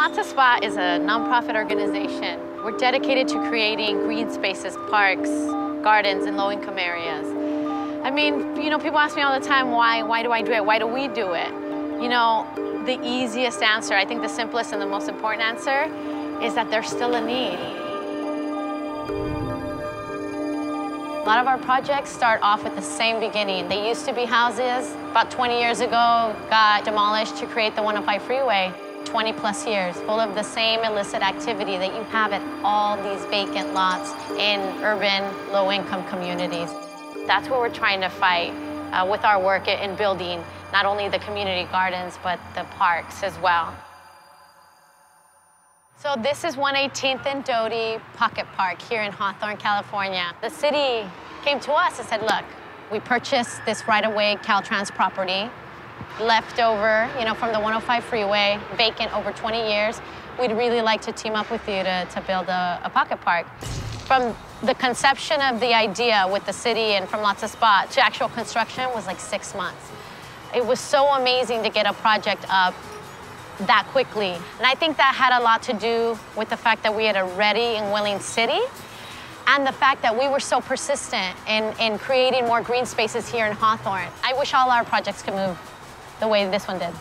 Lot to Spot is a nonprofit organization. We're dedicated to creating green spaces, parks, gardens in low-income areas. I mean, people ask me all the time, why do I do it? Why do we do it? The easiest answer, I think the simplest and the most important answer, is that there's still a need. A lot of our projects start off with the same beginning. They used to be houses. About 20 years ago, got demolished to create the 105 freeway. 20 plus years, full of the same illicit activity that you have at all these vacant lots in urban, low-income communities. That's what we're trying to fight with our work in building not only the community gardens, but the parks as well. So this is 118th and Doty Pocket Park here in Hawthorne, California. The city came to us and said, look, we purchased this right-of-way Caltrans property, left over, from the 105 freeway, vacant over 20 years. We'd really like to team up with you to build a pocket park. From the conception of the idea with the city and from Lot to Spot to actual construction was like 6 months. It was so amazing to get a project up that quickly. And I think that had a lot to do with the fact that we had a ready and willing city and the fact that we were so persistent in creating more green spaces here in Hawthorne. I wish all our projects could move the way this one did.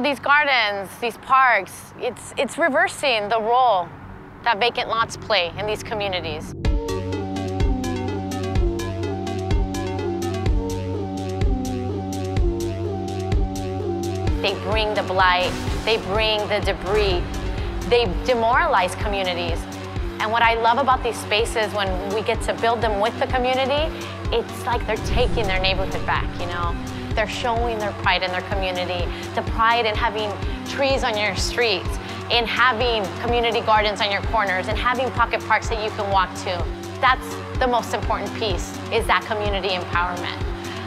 These gardens, these parks, it's reversing the role that vacant lots play in these communities. They bring the blight, they bring the debris, they demoralize communities. And what I love about these spaces when we get to build them with the community, it's like they're taking their neighborhood back, They're showing their pride in their community, the pride in having trees on your streets, in having community gardens on your corners, and having pocket parks that you can walk to. That's the most important piece, is that community empowerment.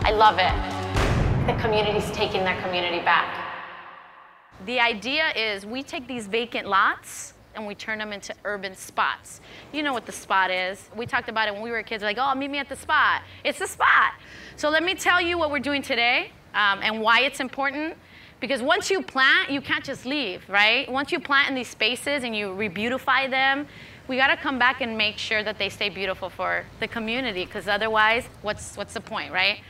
I love it. The community's taking their community back. The idea is we take these vacant lots and we turn them into urban spots. You know what the spot is. We talked about it when we were kids. We're like, oh, meet me at the spot. It's the spot. So let me tell you what we're doing today and why it's important. Because once you plant, you can't just leave, right? Once you plant in these spaces and you re-beautify them, we gotta come back and make sure that they stay beautiful for the community, because otherwise, what's the point, right?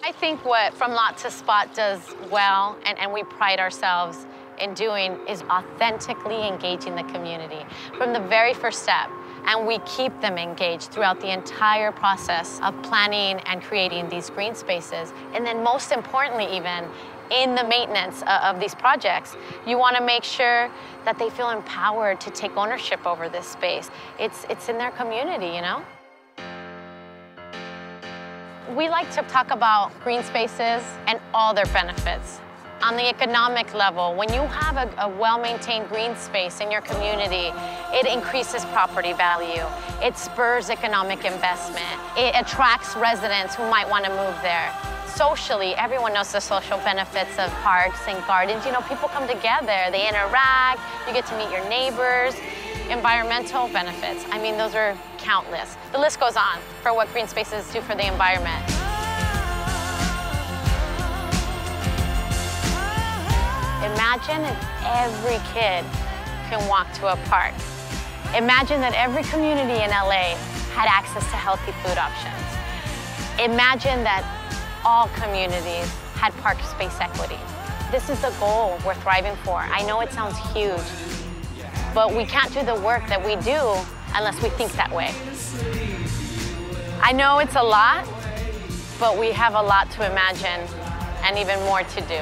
I think what From Lot to Spot does well, and we pride ourselves in doing, is authentically engaging the community from the very first step. And we keep them engaged throughout the entire process of planning and creating these green spaces. And then most importantly even, in the maintenance of these projects, you want to make sure that they feel empowered to take ownership over this space. It's in their community, We like to talk about green spaces and all their benefits. On the economic level, when you have a well-maintained green space in your community, it increases property value. It spurs economic investment. It attracts residents who might want to move there. Socially, everyone knows the social benefits of parks and gardens. People come together, they interact, you get to meet your neighbors. Environmental benefits, I mean, those are countless. The list goes on for what green spaces do for the environment. Imagine if every kid can walk to a park. Imagine that every community in LA had access to healthy food options. Imagine that all communities had park space equity. This is the goal we're thriving for. I know it sounds huge, but we can't do the work that we do unless we think that way. I know it's a lot, but we have a lot to imagine and even more to do.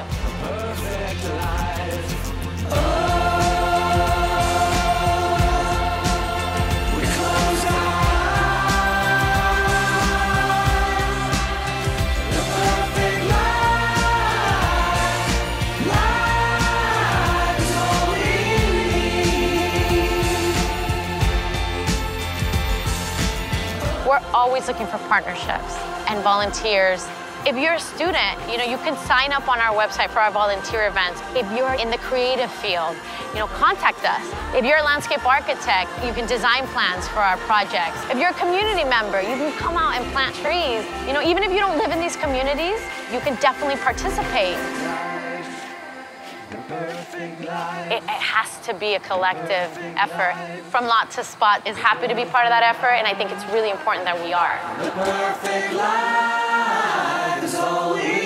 We're always looking for partnerships and volunteers If you're a student, you can sign up on our website for our volunteer events. If you're in the creative field, contact us. If you're a landscape architect, you can design plans for our projects. If you're a community member, you can come out and plant trees. Even if you don't live in these communities, you can definitely participate. It has to be a collective effort. From Lot to Spot is happy to be part of that effort, and I think it's really important that we are. The perfect life is all we